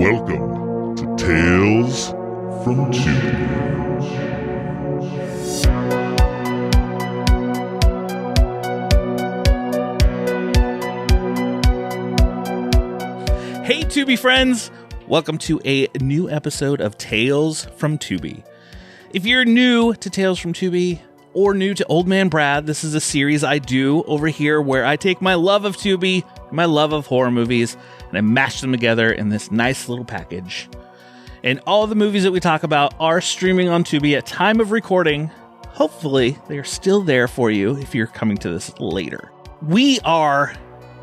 Welcome to Tales from Tubi. Hey Tubi friends! Welcome to a new episode of Tales from Tubi. If you're new to Tales from Tubi, or new to Old Man Brad, this is a series I do over here where I take my love of Tubi, my love of horror movies, and I mash them together in this nice little package. And all the movies that we talk about are streaming on Tubi at time of recording. Hopefully, they are still there for you if you're coming to this later. We are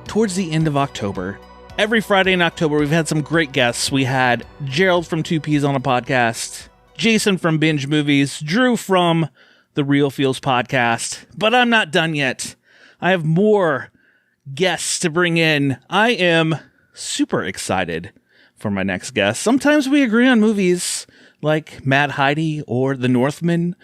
towards the end of October. Every Friday in October, we've had some great guests. We had Gerald from 2Ps on a podcast, Jason from Binge Movies, Drew from the Real Feels podcast. But I'm not done yet. I have more guests to bring in. I am super excited for my next guest. Sometimes we agree on movies like Mad Heidi or The Northman,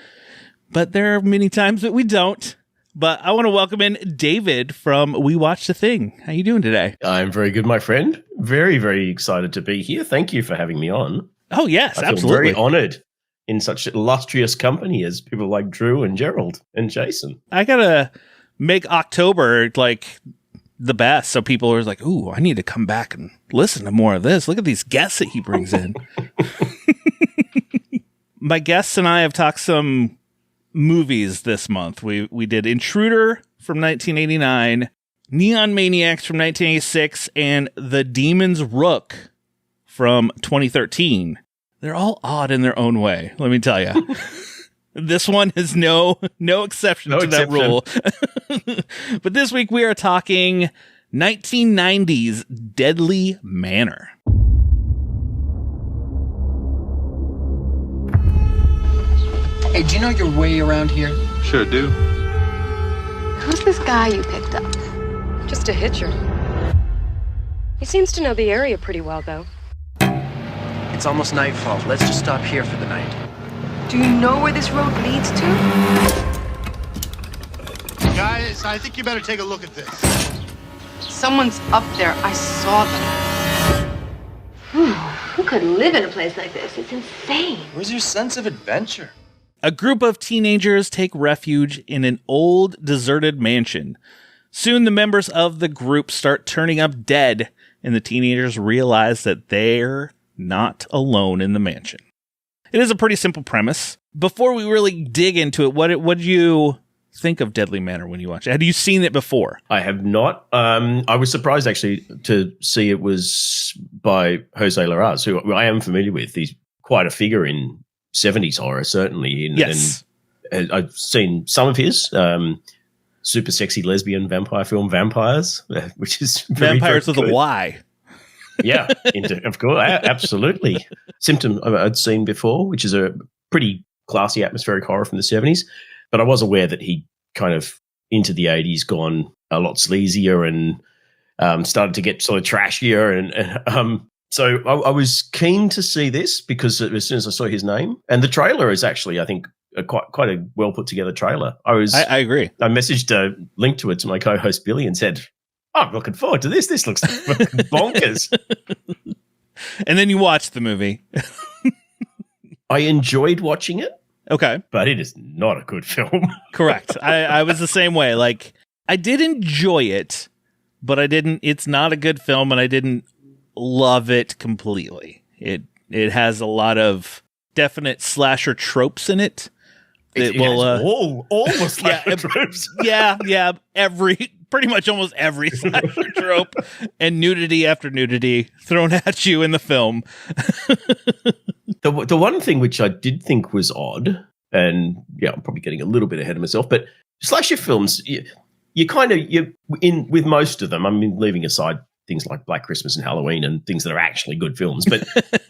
but there are many times that we don't. But I want to welcome in David from We Watched a Thing. How you doing today? I'm very good, my friend. Very, very excited to be here. Thank you for having me on. Oh, yes, I feel absolutely. very honored in such illustrious company as people like Drew and Gerald and Jason. I got to make October like the best. So people are like, ooh, I need to come back and listen to more of this. Look at these guests that he brings in. My guests and I have talked some movies this month. We did Intruder from 1989, Neon Maniacs from 1986, and The Demon's Rook from 2013. They're all odd in their own way, let me tell you. This one is no exception to that rule. But this week we are talking 1990's Deadly Manor. Hey, do you know your way around here? Sure do. Who's this guy you picked up? Just a hitcher. He seems to know the area pretty well, though. It's almost nightfall. Let's just stop here for the night. Do you know where this road leads to? Guys, I think you better take a look at this. Someone's up there. I saw them. Who could live in a place like this? It's insane. Where's your sense of adventure? A group of teenagers take refuge in an old, deserted mansion. Soon the members of the group start turning up dead, and the teenagers realize that they're not alone in the mansion. It is a pretty simple premise. Before we really dig into it, what did you think of Deadly Manor when you watched it? Had you seen it before? I have not. I was surprised, actually, to see it was by Jose Larraz, who I am familiar with. He's quite a figure in 70s horror, certainly. Yes. And I've seen some of his super sexy lesbian vampire film, Vampires, which is Vampires with a Y. Yeah, of course, absolutely. Symptom I'd seen before, which is a pretty classy atmospheric horror from the 70s. But I was aware that he kind of, into the 80s, gone a lot sleazier and started to get sort of trashier. And so I was keen to see this because as soon as I saw his name, and the trailer is actually, I think, quite a well put together trailer. I agree. I messaged a link to it to my co-host Billy and said, I'm looking forward to this. This looks bonkers. And then you watched the movie. I enjoyed watching it. Okay. But it is not a good film. Correct. I was the same way. Like, I did enjoy it, but it's not a good film, and I didn't love it completely. It has a lot of definite slasher tropes in it. All the slasher tropes. Yeah. Pretty much almost every slasher trope and nudity after nudity thrown at you in the film. The one thing which I did think was odd, and yeah, I'm probably getting a little bit ahead of myself, but slasher films, with most of them, I mean, leaving aside things like Black Christmas and Halloween and things that are actually good films, but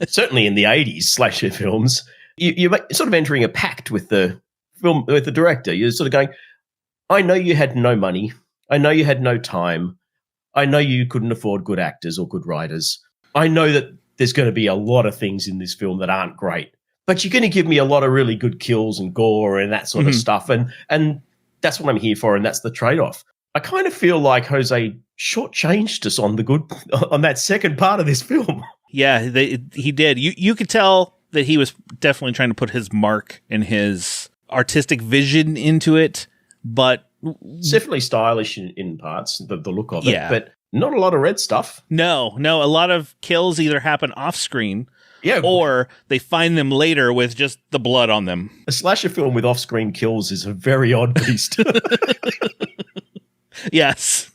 certainly in the 80s slasher films, you're sort of entering a pact with the film, with the director. You're sort of going, I know you had no money. I know you had no time. I know you couldn't afford good actors or good writers. I know that there's going to be a lot of things in this film that aren't great, but you're going to give me a lot of really good kills and gore and that sort of stuff. And that's what I'm here for. And that's the trade-off. I kind of feel like Jose shortchanged us on that second part of this film. Yeah, he did. You could tell that he was definitely trying to put his mark and his artistic vision into it, but It's definitely stylish in parts, the look of Yeah. it, but not a lot of red stuff. no, a lot of kills either happen off screen Yeah, or they find them later with just the blood on them. a slasher film with off-screen kills is a very odd beast. Yes.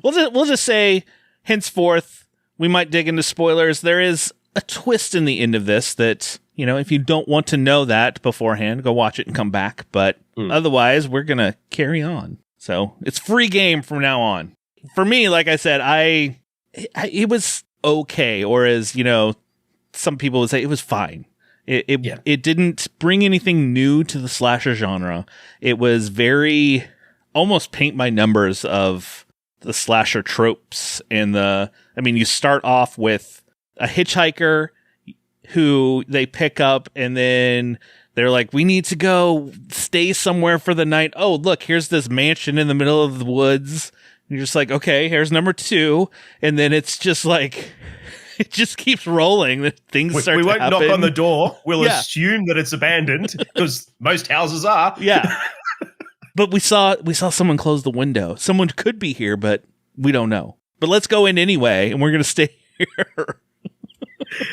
We'll just say, henceforth, we might dig into spoilers. There is a twist in the end of this that, if you don't want to know that beforehand, go watch it and come back. But otherwise, we're going to carry on. So it's free game from now on. For me, like I said, it was okay. Or as, some people would say, it was fine. It didn't bring anything new to the slasher genre. It was very almost paint by numbers of the slasher tropes and you start off with a hitchhiker who they pick up and then they're like, we need to go stay somewhere for the night. Oh, look, here's this mansion in the middle of the woods. And you're just like, okay, here's number 2. And then it's just like, it just keeps rolling. Things start to happen. We won't knock on the door. We'll assume that it's abandoned because most houses are. Yeah. But we saw someone close the window. Someone could be here, but we don't know. But let's go in anyway, and we're going to stay here.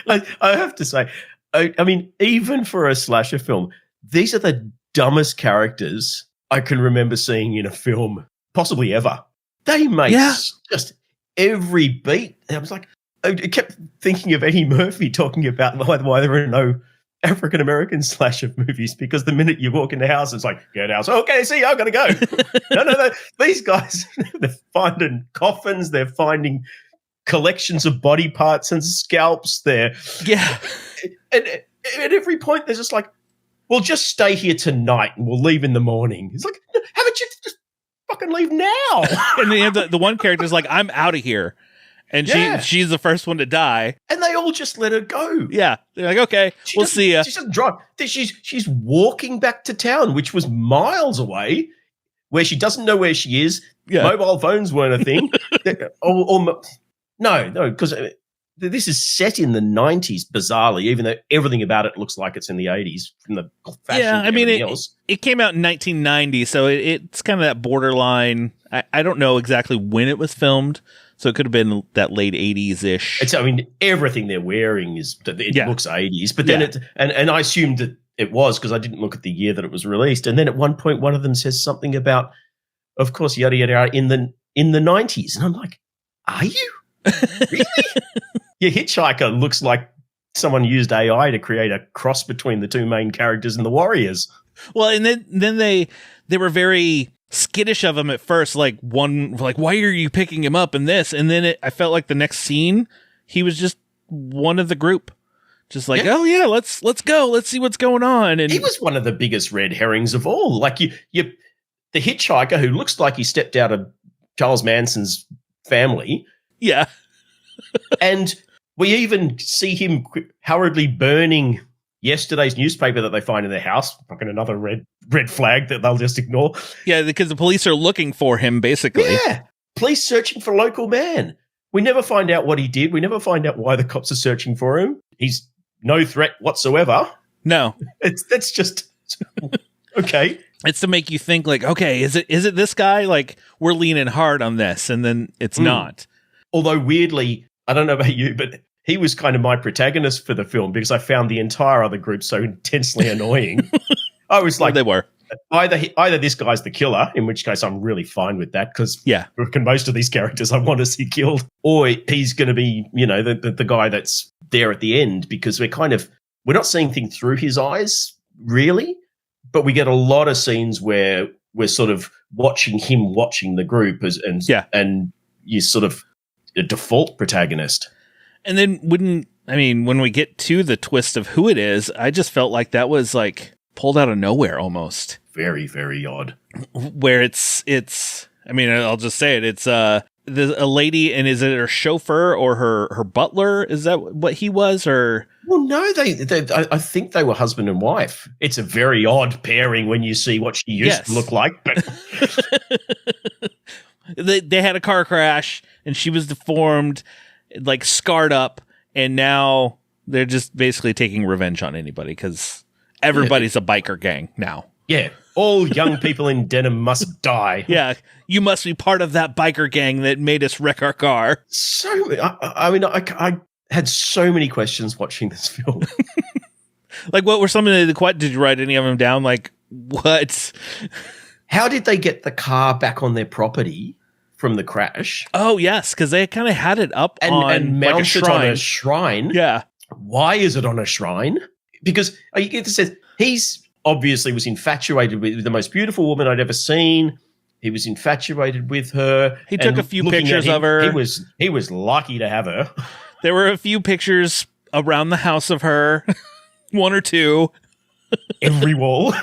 I have to say, I mean, even for a slasher film, these are the dumbest characters I can remember seeing in a film, possibly ever. They make just every beat. And I was like, I kept thinking of Eddie Murphy talking about why there are no African-American slasher movies, because the minute you walk in the house, it's like, get out. Okay, see, I'm going to go. No. These guys, they're finding coffins. They're finding collections of body parts and scalps there. Yeah. And at every point, they're just like, we'll just stay here tonight and we'll leave in the morning. It's like, haven't you just fucking leave now? And then the one character's like, I'm out of here. And she's the first one to die. And they all just let her go. Yeah. They're like, okay, we'll see ya. She doesn't drive. She's walking back to town, which was miles away, where she doesn't know where she is. Yeah. Mobile phones weren't a thing. No, because this is set in the 90s, bizarrely, even though everything about it looks like it's in the 80s from the fashion and everything else. It came out in 1990, so it's kind of that borderline. I don't know exactly when it was filmed, so it could have been that late 80s-ish. Everything they're wearing looks 80s, but then and I assumed that it was because I didn't look at the year that it was released. And then at one point, one of them says something about, of course, yada yada yada in the 90s, and I'm like, are you really? Your hitchhiker looks like someone used AI to create a cross between the two main characters and the Warriors. Well, and then they were very skittish of him at first, like why are you picking him up in this? And then I felt like the next scene, he was just one of the group, just like, oh yeah, let's go, let's see what's going on. And he was one of the biggest red herrings of all. Like the hitchhiker who looks like he stepped out of Charles Manson's family. Yeah. And we even see him hurriedly burning yesterday's newspaper that they find in their house. Fucking another red flag that they'll just ignore. Yeah, because the police are looking for him, basically. Yeah, police searching for a local man. We never find out what he did. We never find out why the cops are searching for him. He's no threat whatsoever. No. That's just okay. It's to make you think, like, okay, is it this guy? Like, we're leaning hard on this, and then it's not. Although weirdly, I don't know about you, but he was kind of my protagonist for the film because I found the entire other group so intensely annoying. I was like, they were either this guy's the killer, in which case I'm really fine with that because most of these characters I want to see killed, or he's going to be, the guy that's there at the end, because we're not seeing things through his eyes really, but we get a lot of scenes where we're sort of watching him watching the group and you sort of a default protagonist. And then when we get to the twist of who it is, I just felt like that was like pulled out of nowhere almost. Very, very odd. Where I'll just say it. It's a lady, and is it her chauffeur or her butler? Is that what he was? Or well, no, I think they were husband and wife. It's a very odd pairing when you see what she used to look like. But they had a car crash, and she was deformed, like scarred up, and now they're just basically taking revenge on anybody because everybody's a biker gang now. Yeah, all young people in denim must die. Yeah, you must be part of that biker gang that made us wreck our car. So, I had so many questions watching this film. Like, what were some of the did you write any of them down? Like, what? How did they get the car back on their property from the crash? Oh, yes, because they kind of had it up and like mounted on a shrine. Yeah. Why is it on a shrine? Because you get to say he's obviously was infatuated with the most beautiful woman I'd ever seen. He was infatuated with her. He took a few pictures of her. He was lucky to have her. There were a few pictures around the house of her, one or two. Every wall.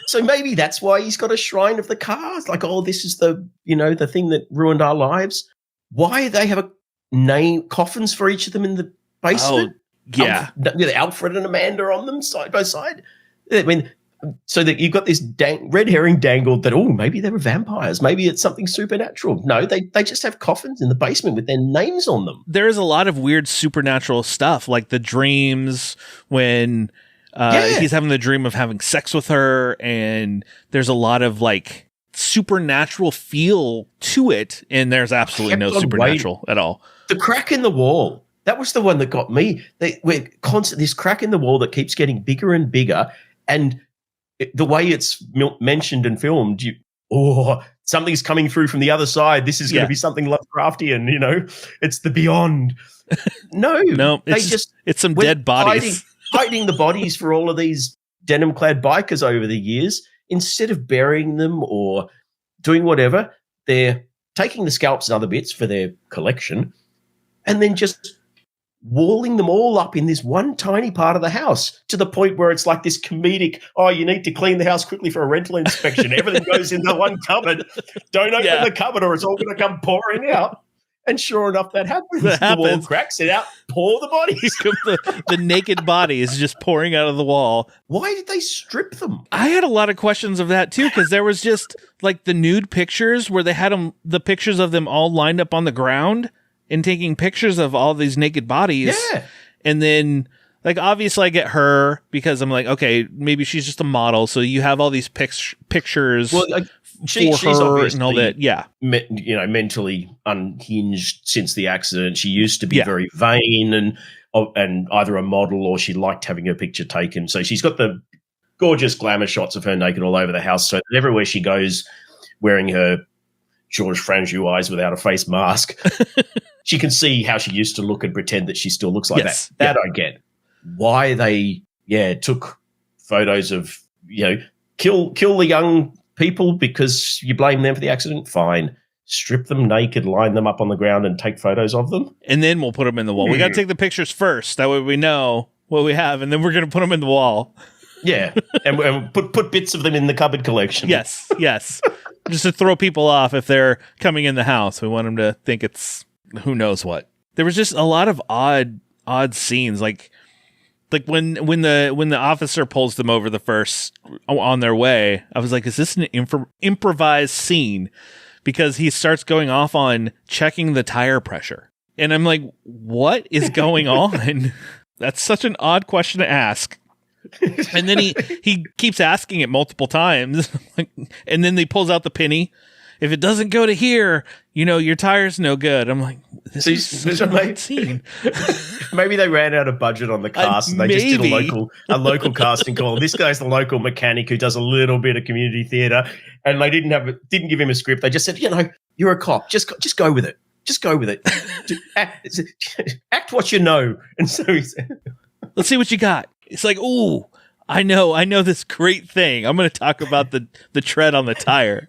So maybe that's why he's got a shrine of the car. It's like, oh, this is the thing that ruined our lives. Why do they have a name coffins for each of them in the basement? Oh, yeah. Alfred and Amanda on them side by side. I mean, so that you've got this red herring dangled that, oh, maybe they were vampires. Maybe it's something supernatural. No, they just have coffins in the basement with their names on them. There is a lot of weird supernatural stuff, like the dreams when he's having the dream of having sex with her, and there's a lot of like supernatural feel to it, and there's absolutely no supernatural at all. The crack in the wall, that was the one that got me. We're constant this crack in the wall that keeps getting bigger and bigger, and the way it's mentioned and filmed, something's coming through from the other side. This is going to be something Lovecraftian, it's the beyond. No, it's some dead bodies. Hiding the bodies for all of these denim-clad bikers over the years, instead of burying them or doing whatever, they're taking the scalps and other bits for their collection and then just walling them all up in this one tiny part of the house to the point where it's like this comedic, you need to clean the house quickly for a rental inspection. Everything goes into one cupboard. Don't open the cupboard or it's all going to come pouring out. And sure enough, that happens. The wall cracks it out, pour the bodies. the naked body is just pouring out of the wall. Why did they strip them? I had a lot of questions of that, too, because there was just like the nude pictures where they had the pictures of them all lined up on the ground and taking pictures of all these naked bodies. Yeah. And then, like, obviously I get her because I'm like, okay, maybe she's just a model. So you have all these pictures she's her and all that. Yeah. Mentally unhinged since the accident. She used to be very vain and either a model or she liked having her picture taken. So she's got the gorgeous glamour shots of her naked all over the house. So everywhere she goes wearing her Georges Franju eyes without a face mask, she can see how she used to look and pretend that she still looks like that. That I get. Why they, took photos of, kill the young people because you blame them for the accident, fine. Strip them naked, line them up on the ground and take photos of them. And then we'll put them in the wall. We got to take the pictures first. That way we know what we have, and then we're going to put them in the wall. Yeah, and put bits of them in the cupboard collection. Yes. Just to throw people off if they're coming in the house. We want them to think it's who knows what. There was just a lot of odd scenes, like when the officer pulls them over the first on their way. I was like, is this an improvised scene? Because he starts going off on checking the tire pressure, and I'm like, what is going on? That's such an odd question to ask. And then he keeps asking it multiple times. And then he pulls out the penny. If it doesn't go to here, your tire's no good. I'm like, this is such an odd scene. Maybe they ran out of budget on the cast and they just did a local casting call. This guy's the local mechanic who does a little bit of community theatre, and they didn't give him a script. They just said, you're a cop. Just go with it. Just go with it. Act what you know. And so he said, let's see what you got. It's like, ooh, I know this great thing. I'm going to talk about the tread on the tire.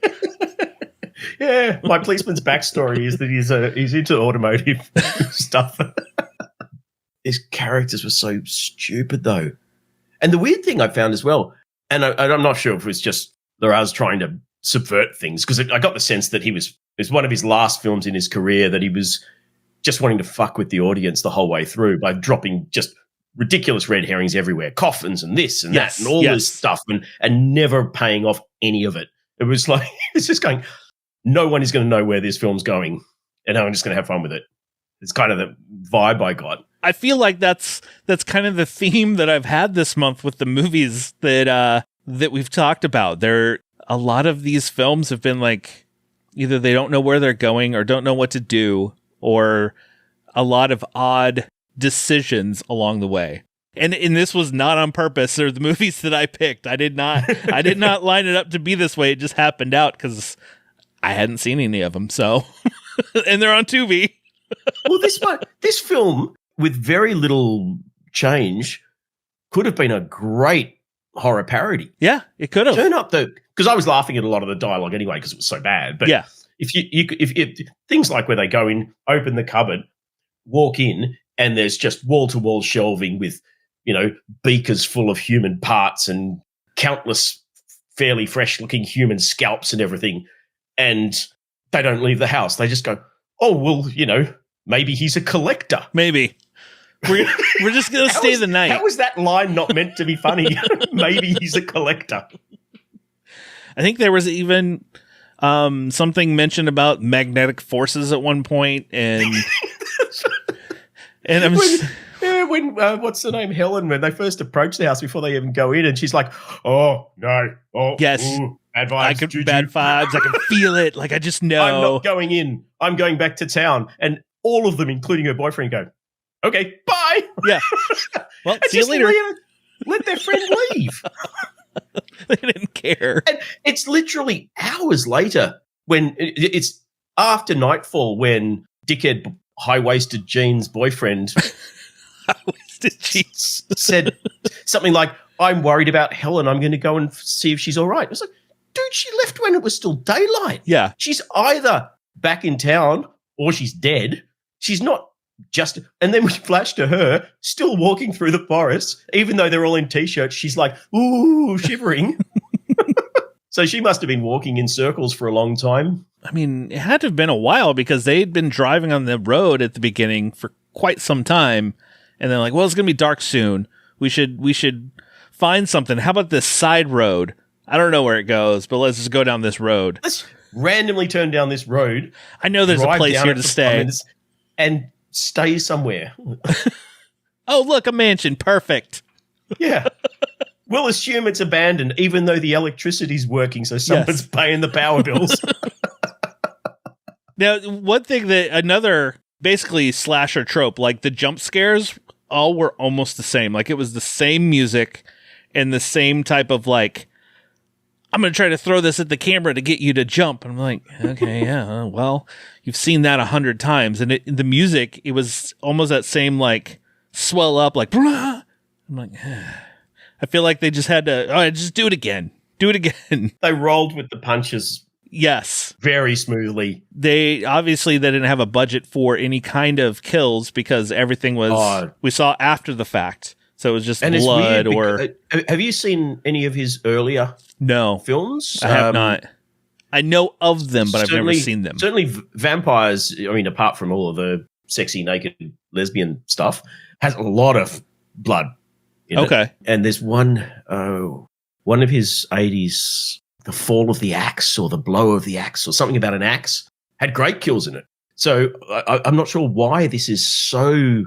Yeah, my policeman's backstory is that he's into automotive stuff. His characters were so stupid, though. And the weird thing I found as well, and I'm not sure if it was just Larraz trying to subvert things, because I got the sense that it was one of his last films in his career that he was just wanting to fuck with the audience the whole way through by dropping just ridiculous red herrings everywhere, coffins and this and that and all this stuff, and never paying off any of it. It was like, it's just going, no one is going to know where this film's going, and I'm just going to have fun with it. It's kind of the vibe I got. I feel like that's kind of the theme that I've had this month with the movies that we've talked about. A lot of these films have been like, either they don't know where they're going or don't know what to do, or a lot of odd decisions along the way. And this was not on purpose. They're the movies that I picked. I did not line it up to be this way. It just happened out because I hadn't seen any of them. So, and they're on Tubi. Well, this film with very little change could have been a great horror parody. Yeah, it could have. Turn up because I was laughing at a lot of the dialogue anyway because it was so bad. But yeah, if things like where they go in, open the cupboard, walk in, and there's just wall to wall shelving with, beakers full of human parts and countless fairly fresh looking human scalps and everything, and they don't leave the house. They just go, oh well, maybe he's a collector. Maybe. We're just going to stay the night. How was that line not meant to be funny? Maybe he's a collector. I think there was even something mentioned about magnetic forces at one point, and I'm when what's the name, Helen, when they first approach the house before they even go in, and she's like, "Oh no, oh yes, bad vibes, bad vibes. I can feel it. Like I just know. I'm not going in. I'm going back to town." And all of them, including her boyfriend, go, "Okay, bye." Yeah. Well, see you later. Let their friend leave. They didn't care. And it's literally hours later when it's after nightfall when dickhead high-waisted jeans boyfriend said something like, "I'm worried about Helen. I'm going to go and see if she's all right." I was like, dude, she left when it was still daylight. Yeah. She's either back in town or she's dead. She's not just... And then we flash to her still walking through the forest, even though they're all in T-shirts. She's like, ooh, shivering. So she must have been walking in circles for a long time. I mean, it had to have been a while because they'd been driving on the road at the beginning for quite some time. And they're like, well, it's going to be dark soon. We should find something. How about this side road? I don't know where it goes, but let's just go down this road. Let's randomly turn down this road. I know there's a place here to stay. And stay somewhere. Oh, look, a mansion. Perfect. Yeah. We'll assume it's abandoned, even though the electricity's working, so someone's paying the power bills. Now, one thing that another basically slasher trope, like the jump scares, all were almost the same. Like it was the same music and the same type of like, I'm going to try to throw this at the camera to get you to jump. And I'm like, okay, yeah, well, you've seen that 100 times. And the music, it was almost that same like swell up, like, Brah! I'm like, I feel like they just had to, just do it again. Do it again. They rolled with the punches. Yes. Very smoothly. They didn't have a budget for any kind of kills because everything was, we saw after the fact. So it was just blood or... Have you seen any of his earlier films? I have not. I know of them, but I've never seen them. Certainly vampires, I mean, apart from all of the sexy, naked lesbian stuff, has a lot of blood in it. And there's one of his 80s, The Fall of the Axe or The Blow of the Axe or something about an axe, had great kills in it. So I'm not sure why this is so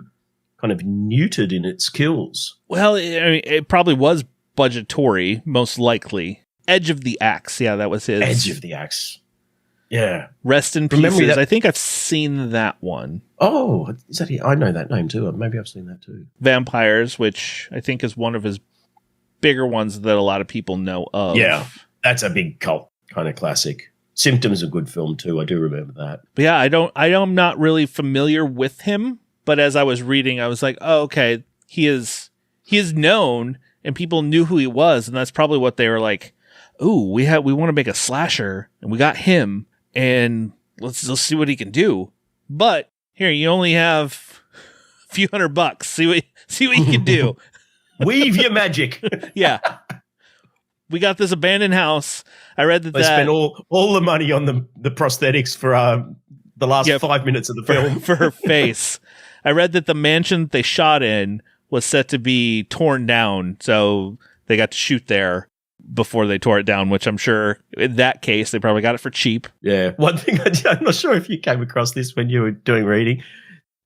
kind of neutered in its kills. Well, I mean, it probably was budgetary, most likely. Edge of the Axe. Yeah, that was his. Edge of the Axe. Yeah. Rest in Pieces. I think I've seen that one. Oh, is that I know that name too. Maybe I've seen that too. Vampires, which I think is one of his bigger ones that a lot of people know of. Yeah, that's a big cult kind of classic. Symptoms, a good film too. I do remember that. But yeah, I'm not really familiar with him. But as I was reading, I was like, oh, okay, he is known and people knew who he was. And that's probably what they were like, ooh, we want to make a slasher and we got him and let's see what he can do. But here, you only have a few $100. See what you can do. Weave your magic. Yeah. We got this abandoned house. I read that they spent all the money on the prosthetics for the last 5 minutes of the film. For her face. I read that the mansion they shot in was set to be torn down, so they got to shoot there before they tore it down, which I'm sure in that case they probably got it for cheap. Yeah. One thing I'm not sure if you came across this when you were doing reading.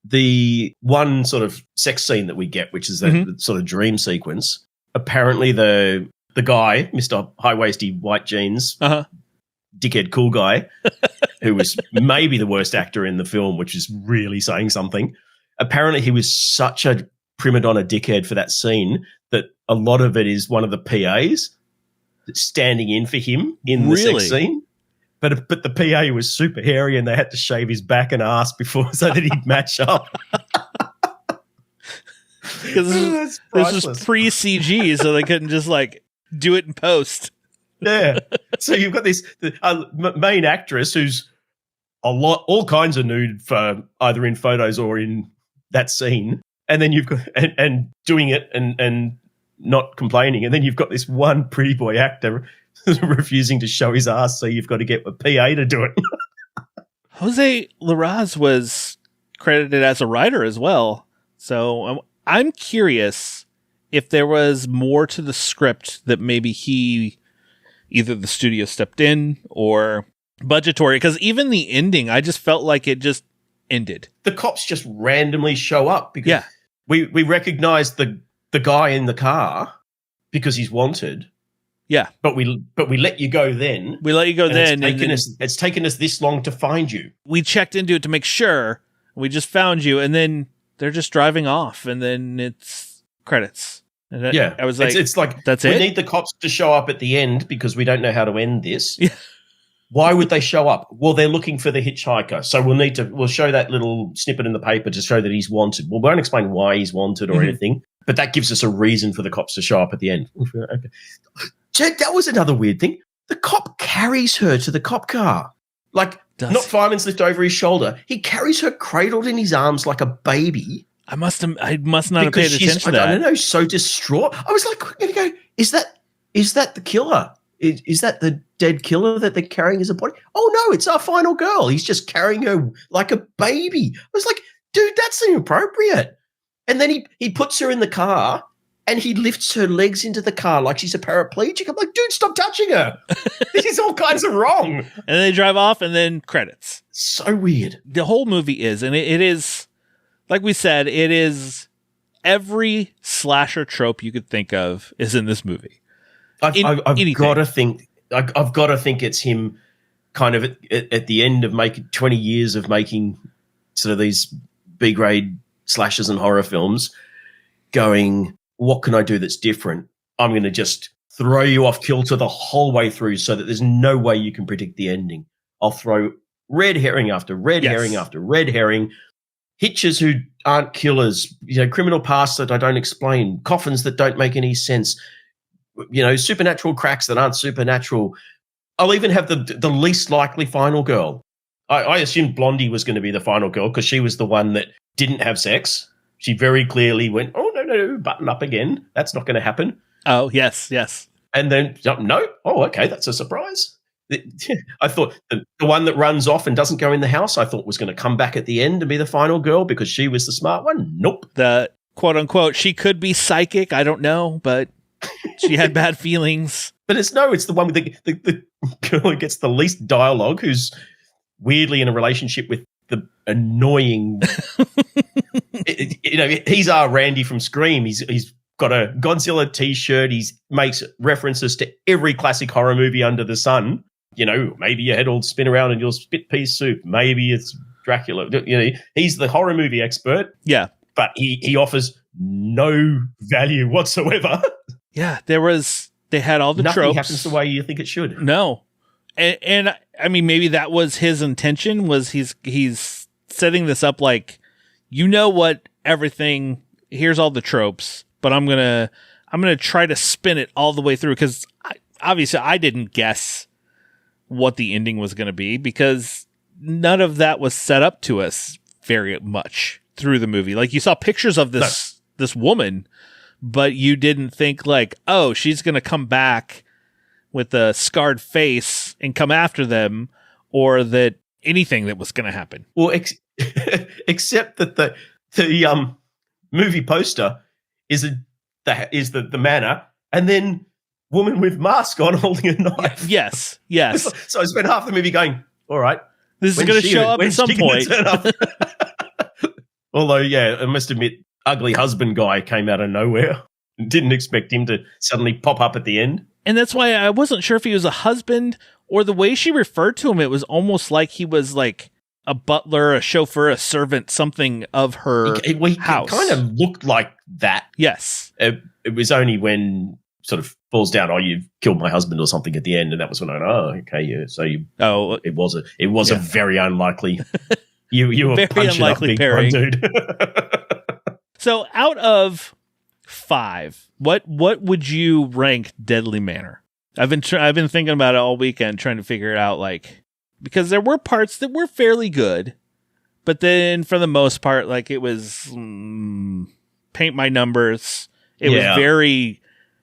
the one sort of sex scene that we get, which is that sort of dream sequence, apparently the guy, Mr. High-waisty white jeans, dickhead cool guy, who was maybe the worst actor in the film, which is really saying something. Apparently he was such a prima donna dickhead for that scene that a lot of it is one of the PAs standing in for him in the sex scene. But the PA was super hairy and they had to shave his back and ass before so that he'd match up. Because this was pre-CG, so they couldn't just like do it in post. Yeah. So you've got this main actress who's all kinds of nude for either in photos or in that scene, and then you've got and doing it and not complaining, and then you've got this one pretty boy actor refusing to show his ass, so you've got to get a PA to do it. Jose Larraz was credited as a writer as well, so I'm curious if there was more to the script that maybe either the studio stepped in or budgetary, because even the ending, I just felt like it just ended. The cops just randomly show up because we recognize the guy in the car because he's wanted. Yeah. But we let you go then. We let you go then. It's taken us this long to find you. We checked into it to make sure. We just found you, and then they're just driving off, and then it's credits. And I was like, it's like, that's we it? need the cops to show up at the end because we don't know how to end this. Yeah. Why would they show up? Well, they're looking for the hitchhiker. So we'll show that little snippet in the paper to show that he's wanted. We won't explain why he's wanted or anything, but that gives us a reason for the cops to show up at the end. Okay. Jed, that was another weird thing. The cop carries her to the cop car. Like, not fireman's lift over his shoulder. He carries her cradled in his arms like a baby. I must not have paid attention to that. I don't know, so distraught. I was like, I'm going to go, is that the killer? Is that the dead killer that they're carrying as a body? Oh, no, it's our final girl. He's just carrying her like a baby. I was like, dude, that's inappropriate. And then he puts her in the car and he lifts her legs into the car like she's a paraplegic. I'm like, dude, stop touching her. This is all kinds of wrong. And they drive off and then credits. So weird. The whole movie is, and it is, like we said, it is every slasher trope you could think of is in this movie. I've got to think it's him kind of at the end of making 20 years of making sort of these B-grade slashers and horror films going, what can I do that's different? I'm going to just throw you off kilter the whole way through so that there's no way you can predict the ending. I'll throw red herring after red herring after red herring, hitches who aren't killers, criminal pasts that I don't explain, coffins that don't make any sense, supernatural cracks that aren't supernatural. I'll even have the least likely final girl. I assumed Blondie was going to be the final girl because she was the one that didn't have sex. She very clearly went, oh, no, button up again. That's not going to happen. Oh, yes. And then, no. Oh, okay, that's a surprise. I thought the one that runs off and doesn't go in the house, I thought was going to come back at the end and be the final girl because she was the smart one. Nope. The quote-unquote, she could be psychic. I don't know, but she had bad feelings. But it's the one with the girl who gets the least dialogue, who's weirdly in a relationship with the annoying... he's our Randy from Scream. He's got a Godzilla T-shirt. He makes references to every classic horror movie under the sun. Maybe your head will spin around and you'll spit pea soup. Maybe it's Dracula. He's the horror movie expert. Yeah. But he offers no value whatsoever. Yeah, they had all the Nothing tropes. happens the way you think it should. No. And I mean, maybe that was his intention, was he's setting this up like, what everything, here's all the tropes, but I'm going to try to spin it all the way through, because obviously I didn't guess what the ending was going to be, because none of that was set up to us very much through the movie. Like, you saw pictures of this woman, but you didn't think like, oh, she's going to come back with a scarred face and come after them, or that anything that was going to happen. Well, except that the movie poster is the manor, and then woman with mask on holding a knife. Yes. So I spent half the movie going, all right, this is going to show up at some point. Although, yeah, I must admit, ugly husband guy came out of nowhere. Didn't expect him to suddenly pop up at the end. And that's why I wasn't sure if he was a husband or the way she referred to him. It was almost like he was like a butler, a chauffeur, a servant, something of her house. It kind of looked like that. Yes. It was only when sort of falls down, oh, you've killed my husband or something at the end. And that was when I went, oh, okay, yeah. So it was a very unlikely, you were very punching up unlikely big pairing. one, dude. So out of 5, what would you rank Deadly Manor? I've been thinking about it all weekend, trying to figure it out, like, because there were parts that were fairly good, but then for the most part, like, it was paint my numbers. It was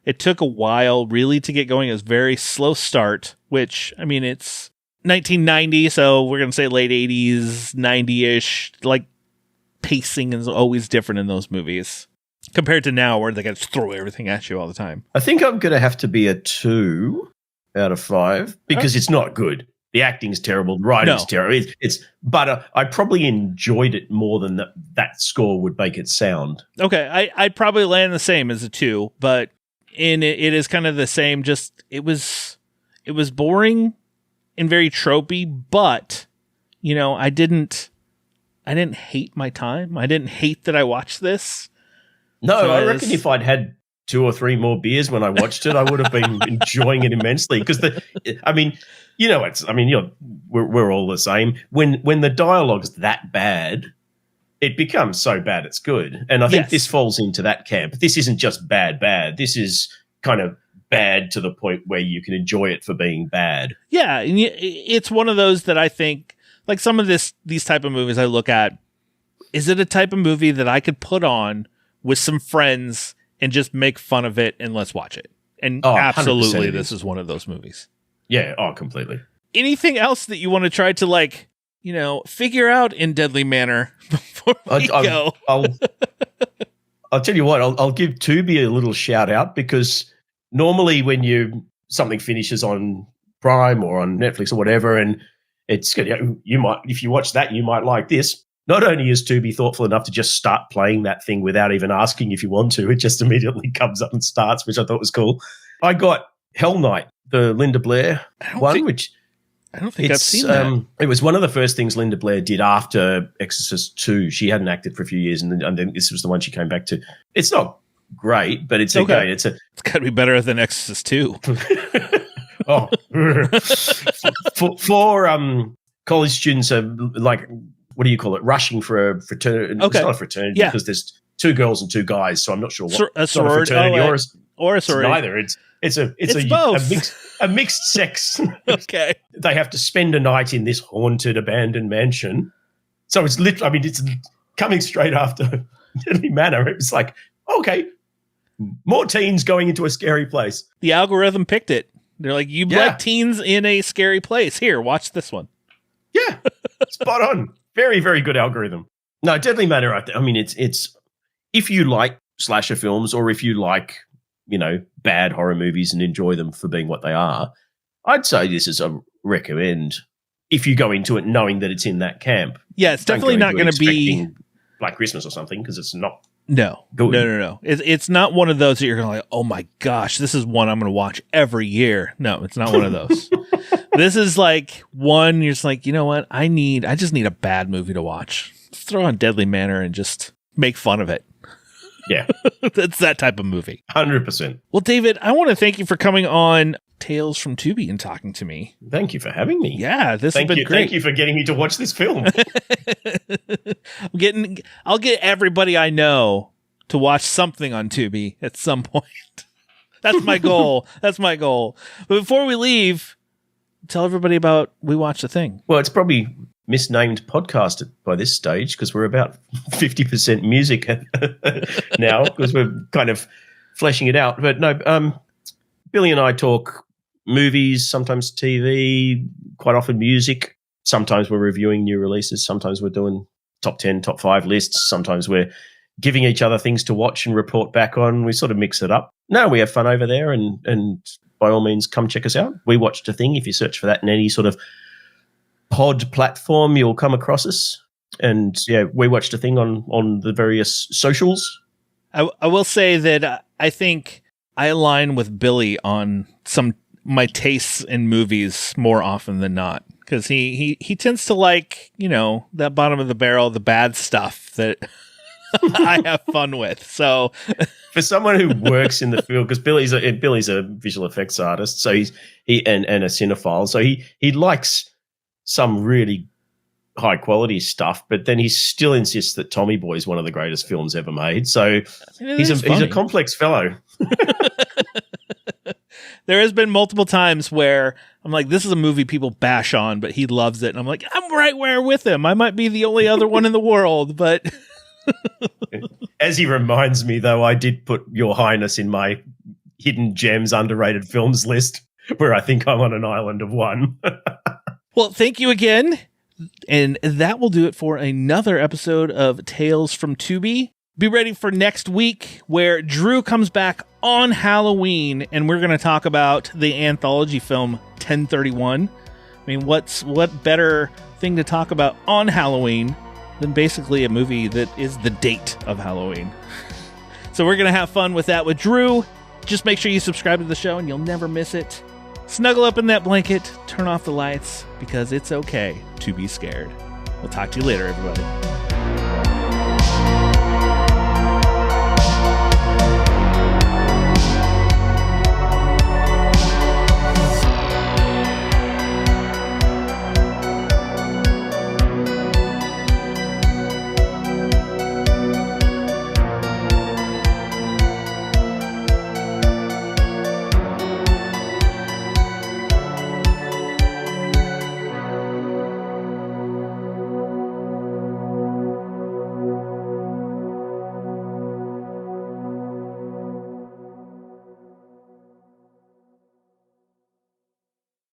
it took a while really to get going. It was very slow start, which, I mean, it's 1990, so we're going to say late 80s, 90-ish, like, pacing is always different in those movies compared to now where they got to throw everything at you all the time. I think I'm going to have to be a 2 out of 5 because it's not good. The acting's terrible. The writing's terrible. But I probably enjoyed it more than that score would make it sound. Okay, I'd probably land the same as a 2, but it is kind of the same. Just it was boring and very tropey, but you know, I didn't hate my time. I didn't hate that I watched this. No, I reckon if I'd had 2 or 3 more beers when I watched it, I would have been enjoying it immensely. Because we're all the same. When the dialogue's that bad, it becomes so bad it's good. And I think this falls into that camp. This isn't just bad. This is kind of bad to the point where you can enjoy it for being bad. Yeah, and it's one of those that I think, like some of these type of movies I look at, is it a type of movie that I could put on with some friends and just make fun of it and let's watch it? And absolutely, this is one of those movies. Yeah, completely. Anything else that you want to try to, like, you know, figure out in Deadly Manor before we go? I'll tell you what, I'll give Tubi a little shout out because normally when something finishes on Prime or on Netflix or whatever, and it's good, you might, if you watch that, you might like this. Not only is Tubi thoughtful enough to just start playing that thing without even asking if you want to, it just immediately comes up and starts, which I thought was cool. I got Hell Night, the Linda Blair one, which I don't think I've seen that. It was one of the first things Linda Blair did after Exorcist 2. She hadn't acted for a few years, and then this was the one she came back to. It's not great, but it's okay. It's got to be better than Exorcist 2. for college students are like, what do you call it? Rushing for a fraternity. Okay. It's not a fraternity because there's 2 girls and 2 guys, so I'm not sure what. A sorority or a sorority. Neither. It's a mixed sex. Okay. They have to spend a night in this haunted, abandoned mansion. So it's literally, I mean, it's coming straight after Deadly Manor. It's like, okay, more teens going into a scary place. The algorithm picked it. They're like, you like teens in a scary place. Here, watch this one. Yeah, spot on. Very, very good algorithm. No, Deadly Manor, I mean, it's if you like slasher films or if you like, you know, bad horror movies and enjoy them for being what they are, I'd say this is a recommend if you go into it knowing that it's in that camp. Yeah, it's definitely not going to be Black Christmas or something because it's not. No. It's not one of those that you're going to like, oh my gosh, this is one I'm going to watch every year. No, it's not one of those. This is like one you're just like, you know what? I just need a bad movie to watch. Let's throw on Deadly Manor and just make fun of it. Yeah. That's that type of movie. 100%. Well, David, I want to thank you for coming on Tales from Tubi and talking to me. Thank you for having me. Yeah, this has been great. Thank you for getting me to watch this film. I'll get everybody I know to watch something on Tubi at some point. That's my goal. That's my goal. But before we leave, tell everybody about We Watch the Thing. Well, it's probably misnamed podcast by this stage because we're about 50% music now because we're kind of fleshing it out. But no, Billy and I talk movies, sometimes TV, quite often music. Sometimes we're reviewing new releases. Sometimes we're doing top 10, top 5 lists. Sometimes we're giving each other things to watch and report back on. We sort of mix it up. No, we have fun over there, and by all means, come check us out. We Watched a Thing. If you search for that in any sort of pod platform, you'll come across us. And yeah, we watched a thing on the various socials. I will say that I think I align with Billy on my tastes in movies more often than not, because he tends to like, that bottom of the barrel, the bad stuff that I have fun with. So for someone who works in the field, because Billy's a visual effects artist, so he and a cinephile, so he likes some really high quality stuff, but then he still insists that Tommy Boy is one of the greatest films ever made. So he's a complex fellow. There has been multiple times where I'm like, this is a movie people bash on, but he loves it. And I'm like, I'm right where with him. I might be the only other one in the world, but as he reminds me, though, I did put Your Highness in my hidden gems underrated films list, where I think I'm on an island of one. Well, thank you again. And that will do it for another episode of Tales from Tubi. Be ready for next week, where Drew comes back on Halloween, and we're going to talk about the anthology film 1031. I mean, what better thing to talk about on Halloween than basically a movie that is the date of Halloween? So we're going to have fun with that with Drew. Just make sure you subscribe to the show and you'll never miss it. Snuggle up in that blanket, turn off the lights, because it's okay to be scared. We'll talk to you later, everybody.